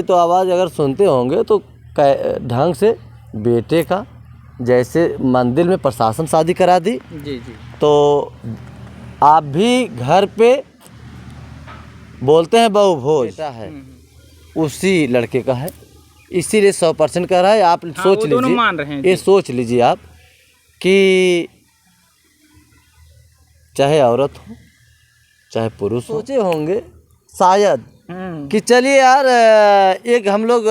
तो आवाज़ अगर सुनते होंगे तो ढंग से बेटे का, जैसे मंदिर में प्रशासन शादी करा दी जी जी, तो आप भी घर पे बोलते हैं बहु भोज बेटा है, उसी लड़के का है, इसीलिए 100% कह रहा है। आप सोच लीजिए, मान रहे हैं ये सोच लीजिए आप कि चाहे औरत हो चाहे पुरुष हो, सोचे होंगे शायद कि चलिए यार एक हम लोग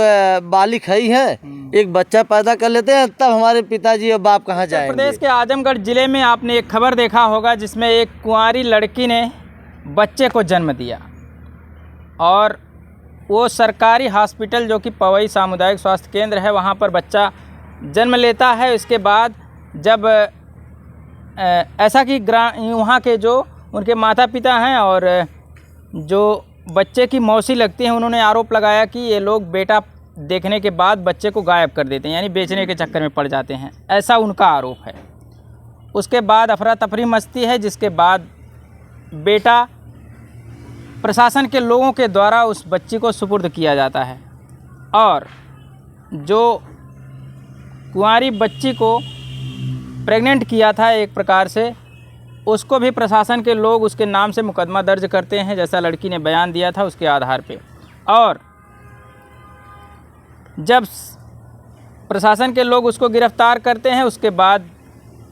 बालिक ही हैं, एक बच्चा पैदा कर लेते हैं, तब हमारे पिताजी और बाप कहाँ जाएंगे। उत्तर प्रदेश के आजमगढ़ जिले में आपने एक खबर देखा होगा जिसमें एक कुंवारी लड़की ने बच्चे को जन्म दिया और वो सरकारी हॉस्पिटल जो कि पवई सामुदायिक स्वास्थ्य केंद्र है वहाँ पर बच्चा जन्म लेता है। उसके बाद जब ऐसा कि वहाँ के जो उनके माता पिता हैं और जो बच्चे की मौसी लगती हैं, उन्होंने आरोप लगाया कि ये लोग बेटा देखने के बाद बच्चे को गायब कर देते हैं, यानी बेचने के चक्कर में पड़ जाते हैं, ऐसा उनका आरोप है। उसके बाद अफरा तफरी मचती है, जिसके बाद बेटा प्रशासन के लोगों के द्वारा उस बच्ची को सुपुर्द किया जाता है और जो कुंवारी बच्ची को प्रेग्नेंट किया था एक प्रकार से, उसको भी प्रशासन के लोग उसके नाम से मुकदमा दर्ज करते हैं, जैसा लड़की ने बयान दिया था उसके आधार पे। और जब प्रशासन के लोग उसको गिरफ्तार करते हैं, उसके बाद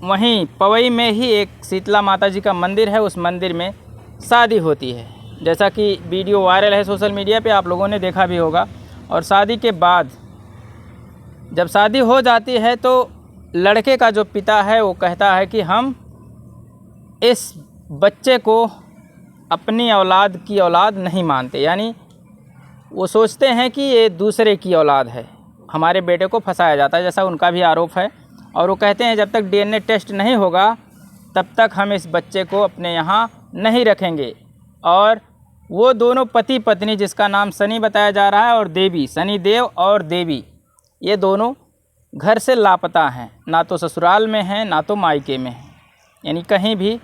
वहीं पवई में ही एक शीतला माता जी का मंदिर है, उस मंदिर में शादी होती है, जैसा कि वीडियो वायरल है सोशल मीडिया पे, आप लोगों ने देखा भी होगा। और शादी के बाद जब शादी हो जाती है तो लड़के का जो पिता है वो कहता है कि हम इस बच्चे को अपनी औलाद की औलाद नहीं मानते, यानी वो सोचते हैं कि ये दूसरे की औलाद है, हमारे बेटे को फंसाया जाता है, जैसा उनका भी आरोप है। और वो कहते हैं जब तक डीएनए टेस्ट नहीं होगा तब तक हम इस बच्चे को अपने यहाँ नहीं रखेंगे। और वो दोनों पति पत्नी, जिसका नाम सनी बताया जा रहा है और देवी, सनी देव और देवी, ये दोनों घर से लापता हैं, ना तो ससुराल में हैं ना तो मायके में हैं, यानी कहीं भी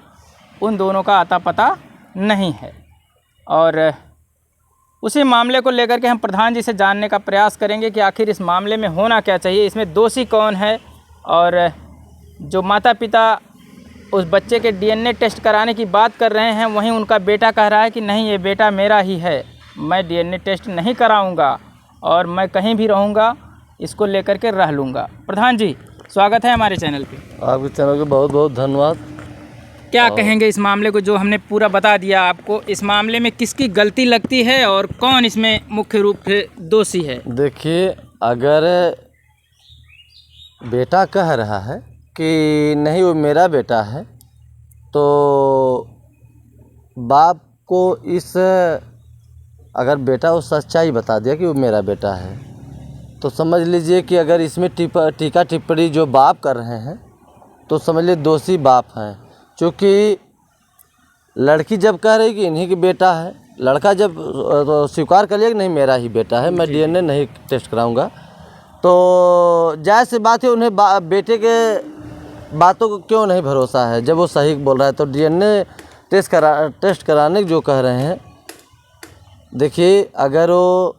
उन दोनों का अता पता नहीं है। और उसी मामले को लेकर के हम प्रधान जी से जानने का प्रयास करेंगे कि आखिर इस मामले में होना क्या चाहिए, इसमें दोषी कौन है। और जो माता पिता उस बच्चे के डीएनए टेस्ट कराने की बात कर रहे हैं, वहीं उनका बेटा कह रहा है कि नहीं, ये बेटा मेरा ही है, मैं डीएनए टेस्ट नहीं कराऊंगा और मैं कहीं भी रहूंगा, इसको लेकर के रह लूँगा। प्रधान जी, स्वागत है हमारे चैनल पे। आपके चैनल को बहुत बहुत धन्यवाद। क्या कहेंगे इस मामले को जो हमने पूरा बता दिया आपको, इस मामले में किसकी गलती लगती है और कौन इसमें मुख्य रूप से दोषी है? देखिए, अगर बेटा कह रहा है कि नहीं वो मेरा बेटा है, तो बाप को इस अगर बेटा वो सच्चाई बता दिया कि वो मेरा बेटा है, तो समझ लीजिए कि अगर इसमें टीका टिप्पणी जो बाप कर रहे हैं तो समझ लीजिए दोषी बाप हैं। क्योंकि लड़की जब कह रही कि इन्हीं की बेटा है, लड़का जब स्वीकार कर लिया कि नहीं मेरा ही बेटा है, मैं डीएनए नहीं टेस्ट कराऊंगा, तो जायज़ सी बात है, उन्हें बेटे के बातों को क्यों नहीं भरोसा है जब वो सही बोल रहा है। तो डीएनए टेस्ट कराने जो कह रहे हैं, देखिए अगर वो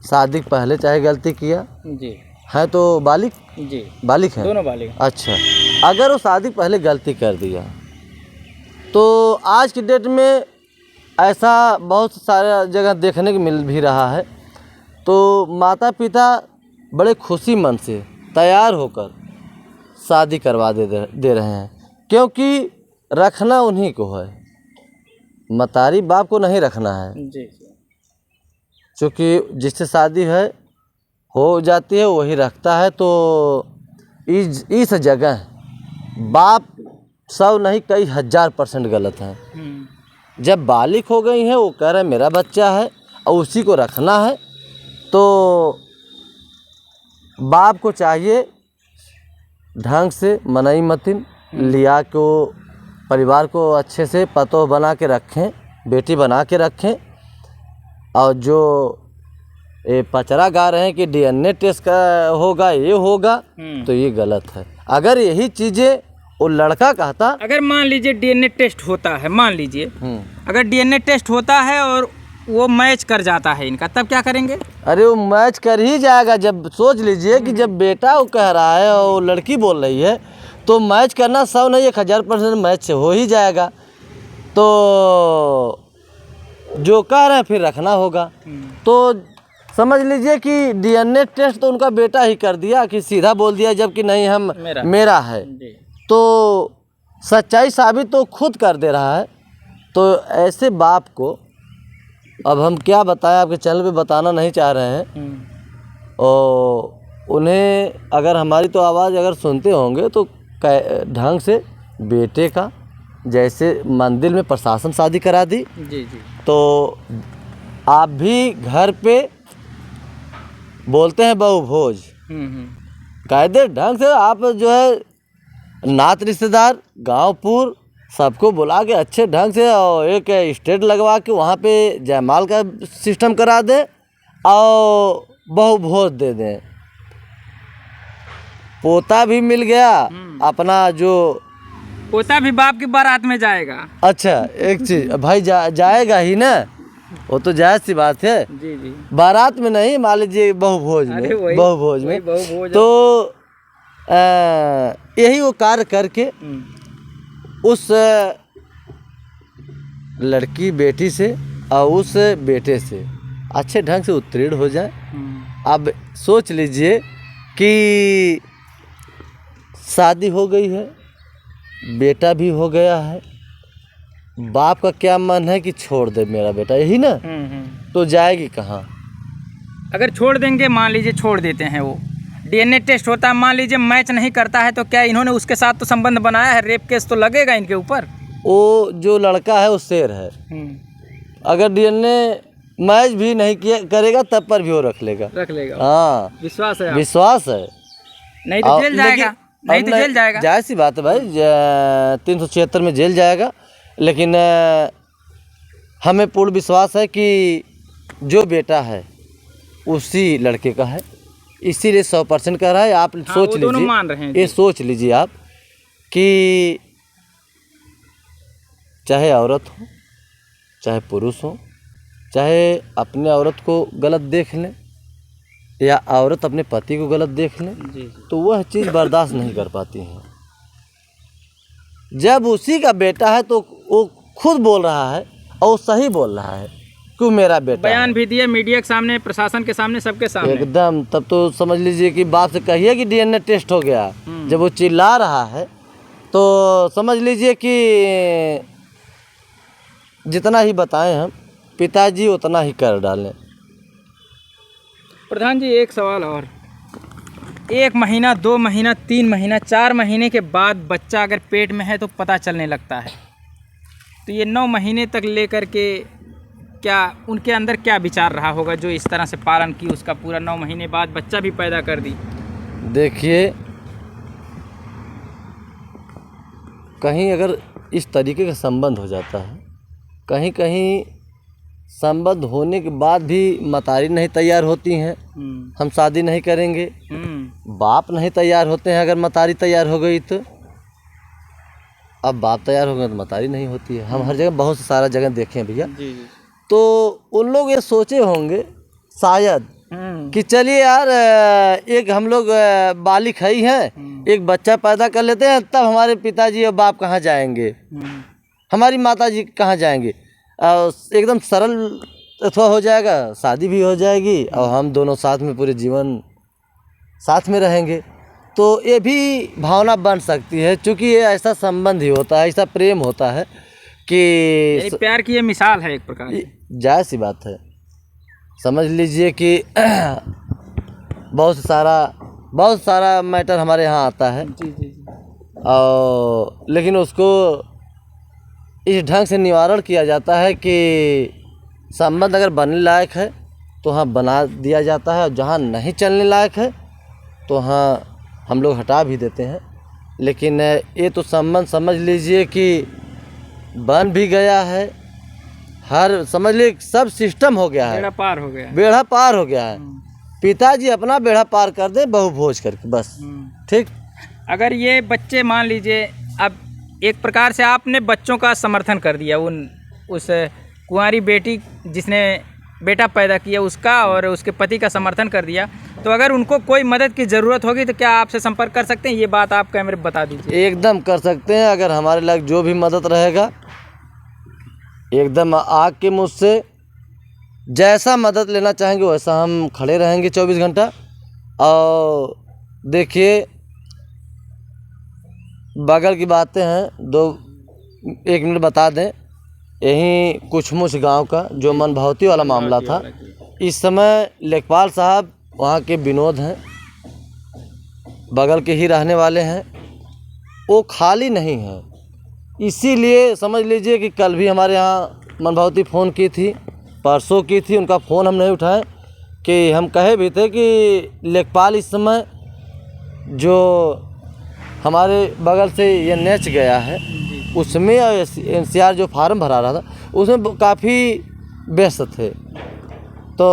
शादी पहले चाहे गलती किया जी है तो बालिक जी, बालिक है, दोनों बालिक। अच्छा, अगर वो शादी पहले गलती कर दिया तो आज की डेट में ऐसा बहुत सारा जगह देखने को मिल भी रहा है। तो माता पिता बड़े खुशी मन से तैयार होकर शादी करवा दे रहे हैं, क्योंकि रखना उन्हीं को है, मतारी बाप को नहीं रखना है। जी, क्योंकि जिससे शादी है हो जाती है वही रखता है। तो इस जगह बाप 100 नहीं कई 1000% गलत हैं। जब बालिक हो गई हैं, वो कह रहे हैं मेरा बच्चा है और उसी को रखना है, तो बाप को चाहिए ढंग से मनई मतिन लिया को परिवार को अच्छे से पतोह बना के रखें, बेटी बना के रखें। और जो ये पचरा गा रहे हैं कि डीएनए टेस्ट का होगा, ये होगा, तो ये गलत है। अगर यही चीज़ें वो लड़का कहता, अगर मान लीजिए डीएनए टेस्ट होता है, मान लीजिए अगर डीएनए टेस्ट होता है और वो मैच कर जाता है इनका, तब क्या करेंगे? अरे वो मैच कर ही जाएगा। जब सोच लीजिए कि जब बेटा वो कह रहा है और लड़की बोल रही है, तो मैच करना 100 नहीं 1000% मैच से हो ही जाएगा। तो जो कह रहे हैं फिर रखना होगा। तो समझ लीजिए कि डीएनए टेस्ट तो उनका बेटा ही कर दिया, कि सीधा बोल दिया, जबकि नहीं हम मेरा है। तो सच्चाई साबित तो खुद कर दे रहा है। तो ऐसे बाप को अब हम क्या बताएं, आपके चैनल पे बताना नहीं चाह रहे हैं। और उन्हें अगर हमारी तो आवाज़ अगर सुनते होंगे तो ढंग से बेटे का, जैसे मंदिर में प्रशासन शादी करा दी, जी जी, तो आप भी घर पे बोलते हैं बहु भोज, कायदे ढंग से आप जो है नात रिश्तेदार गाँवपुर सबको बुला के अच्छे ढंग से और एक स्टेज लगवा के वहाँ पे जयमाल का सिस्टम करा दें और बहु भोज दे दें। पोता भी मिल गया अपना, जो पोता भी बाप की बारात में जाएगा। अच्छा एक चीज भाई जाएगा ही ना, वो तो जायज़ सी बात है। जी जी, बारात में नहीं, मान लीजिए बहु भोज में, बहु भोज में। तो यही वो कार्य करके उस लड़की बेटी से और उस बेटे से अच्छे ढंग से उत्तीर्ण हो जाए। अब सोच लीजिए कि शादी हो गई है, बेटा भी हो गया है, बाप का क्या मन है कि छोड़ दे मेरा बेटा, यही ना। तो जाएगी कहाँ? अगर छोड़ देंगे, मान लीजिए छोड़ देते हैं, वो डीएनए टेस्ट होता है, मान लीजिए मैच नहीं करता है, तो क्या इन्होंने उसके साथ तो संबंध बनाया है, रेप केस तो लगेगा इनके ऊपर। वो जो लड़का है वो शेर है, अगर डीएनए मैच भी नहीं किया करेगा तब पर भी वो रख लेगा। हाँ, विश्वास है, विश्वास है। नहीं तो जेल जाएगा, नहीं तो जेल जाएगा। जायज़ सी बात है भाई, 376 में जेल जाएगा। लेकिन हमें पूर्ण विश्वास है कि जो बेटा है उसी लड़के का है, इसीलिए 100% कह रहा है। आप सोच लीजिए, मान रहे हैं ये सोच लीजिए आप कि चाहे औरत हो चाहे पुरुष हो, चाहे अपने औरत को गलत देख लें या औरत अपने पति को गलत देख लें, तो वह चीज़ बर्दाश्त नहीं कर पाती हैं। जब उसी का बेटा है तो वो खुद बोल रहा है और सही बोल रहा है कि मेरा बेटा, बयान भी दिया मीडिया के सामने, प्रशासन के सामने, सबके सामने एकदम। तब तो समझ लीजिए कि बाप से कहिए कि डीएनए टेस्ट हो गया। जब वो चिल्ला रहा है तो समझ लीजिए कि जितना ही बताएं हम पिताजी उतना ही कर डालें। प्रधान जी एक सवाल और, 1 महीना 2 महीना 3 महीना 4 महीने के बाद बच्चा अगर पेट में है तो पता चलने लगता है, तो ये 9 महीने तक लेकर के क्या उनके अंदर क्या विचार रहा होगा जो इस तरह से पालन की, उसका पूरा 9 महीने बाद बच्चा भी पैदा कर दी। देखिए, कहीं अगर इस तरीके का संबंध हो जाता है, कहीं कहीं संबंध होने के बाद भी मतारी नहीं तैयार होती हैं, हम शादी नहीं करेंगे, बाप नहीं तैयार होते हैं। अगर मतारी तैयार हो गई तो, अब बाप तैयार हो गए तो मतारी नहीं होती है। हम हर जगह बहुत सारा जगह देखे हैं भैया। तो उन लोग ये सोचे होंगे शायद कि चलिए यार, एक हम लोग बालिक ही हैं, एक बच्चा पैदा कर लेते हैं, तब हमारे पिताजी और बाप कहाँ जाएंगे, हमारी माताजी कहाँ जाएंगे। एकदम सरल अथवा हो जाएगा, शादी भी हो जाएगी और हम दोनों साथ में पूरे जीवन साथ में रहेंगे। तो ये भी भावना बन सकती है, क्योंकि ये ऐसा संबंध ही होता है, ऐसा प्रेम होता है कि प्यार की ये मिसाल है एक प्रकार की। जायज़ सी बात है। समझ लीजिए कि बहुत सारा मैटर हमारे यहाँ आता है, और लेकिन उसको इस ढंग से निवारण किया जाता है कि संबंध अगर बनने लायक है तो हाँ बना दिया जाता है, और जहाँ नहीं चलने लायक है तो हाँ हम लोग हटा भी देते हैं। लेकिन ये तो संबंध समझ लीजिए कि बन भी गया है, हर समझ लीजिए सब सिस्टम हो गया है, बेड़ा पार हो गया, बेड़ा पार हो गया है। पिताजी अपना बेड़ा पार कर दे बहु भोज करके, बस ठीक। अगर ये बच्चे मान लीजिए, अब एक प्रकार से आपने बच्चों का समर्थन कर दिया, उस कुंवारी बेटी जिसने बेटा पैदा किया उसका और उसके पति का समर्थन कर दिया, तो अगर उनको कोई मदद की ज़रूरत होगी तो क्या आपसे संपर्क कर सकते हैं? ये बात आप कैमरे में बता दीजिए। एकदम कर सकते हैं। अगर हमारे लायक जो भी मदद रहेगा एकदम आग के मुँह से जैसा मदद लेना चाहेंगे वैसा हम खड़े रहेंगे 24 घंटा। और देखिए बगल की बातें हैं, 1 मिनट बता दें। यहीं कुछ गांव का जो मनभावती वाला मामला था, इस समय लेखपाल साहब वहाँ के विनोद हैं, बगल के ही रहने वाले हैं, वो खाली नहीं हैं। इसीलिए समझ लीजिए कि कल भी हमारे यहाँ मनभावती फ़ोन की थी, परसों की थी, उनका फ़ोन हम नहीं उठाए कि हम कहे भी थे कि लेखपाल इस समय जो हमारे बगल से ये नेच गया है उसमें NCR जो फार्म भरा रहा था उसमें काफ़ी व्यस्त थे, तो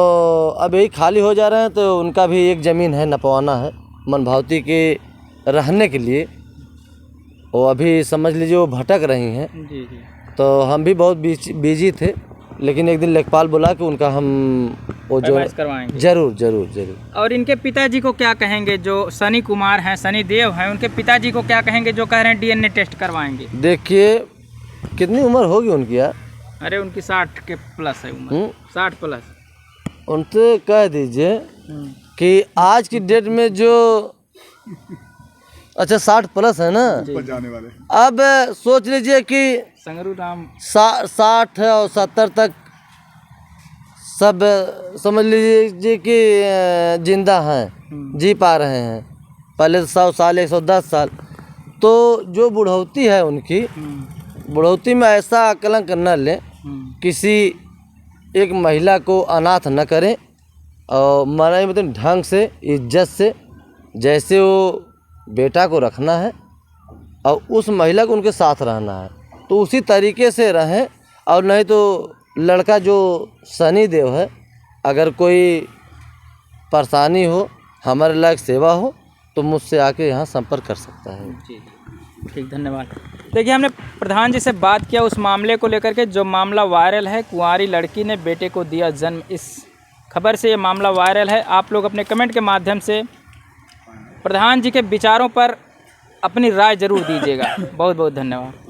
अब यही खाली हो जा रहे हैं। तो उनका भी एक ज़मीन है, नपवाना है मनभावती के रहने के लिए, वो अभी समझ लीजिए वो भटक रही हैं। जी जी। तो हम भी बहुत बिजी थे, लेकिन एक दिन लेखपाल बोला कि उनका हम वो जो करवाएंगे। जरूर जरूर जरूर। और इनके पिताजी को क्या कहेंगे, जो सनी कुमार हैं, सनी देव हैं, उनके पिताजी को क्या कहेंगे जो कह रहे हैं DNA टेस्ट करवाएंगे? देखिए कितनी उम्र होगी उनकी यार? अरे उनकी 60 के प्लस है उम्र, 60 प्लस। उनसे कह दीजिए कि आज की डेट में जो अच्छा 60 प्लस है ना, जाने वाले अब सोच लीजिए कि संगरू राम 60 और 70 तक सब समझ लीजिए कि जिंदा हैं, जी पा रहे हैं। पहले 100 साल 110 साल, तो जो बुढ़ौती है उनकी, बुढ़ौती में ऐसा कलंक न लें, किसी एक महिला को अनाथ न करें और मरे मतलब ढंग से इज्जत से, जैसे वो बेटा को रखना है और उस महिला को उनके साथ रहना है तो उसी तरीके से रहें। और नहीं तो लड़का जो सनी देव है, अगर कोई परेशानी हो, हमारे लायक सेवा हो, तो मुझसे आके यहाँ संपर्क कर सकता है। जी ठीक, धन्यवाद। देखिए हमने प्रधान जी से बात किया उस मामले को लेकर के जो मामला वायरल है, कुंवारी लड़की ने बेटे को दिया जन्म, इस खबर से ये मामला वायरल है। आप लोग अपने कमेंट के माध्यम से प्रधान जी के विचारों पर अपनी राय ज़रूर दीजिएगा। बहुत बहुत धन्यवाद।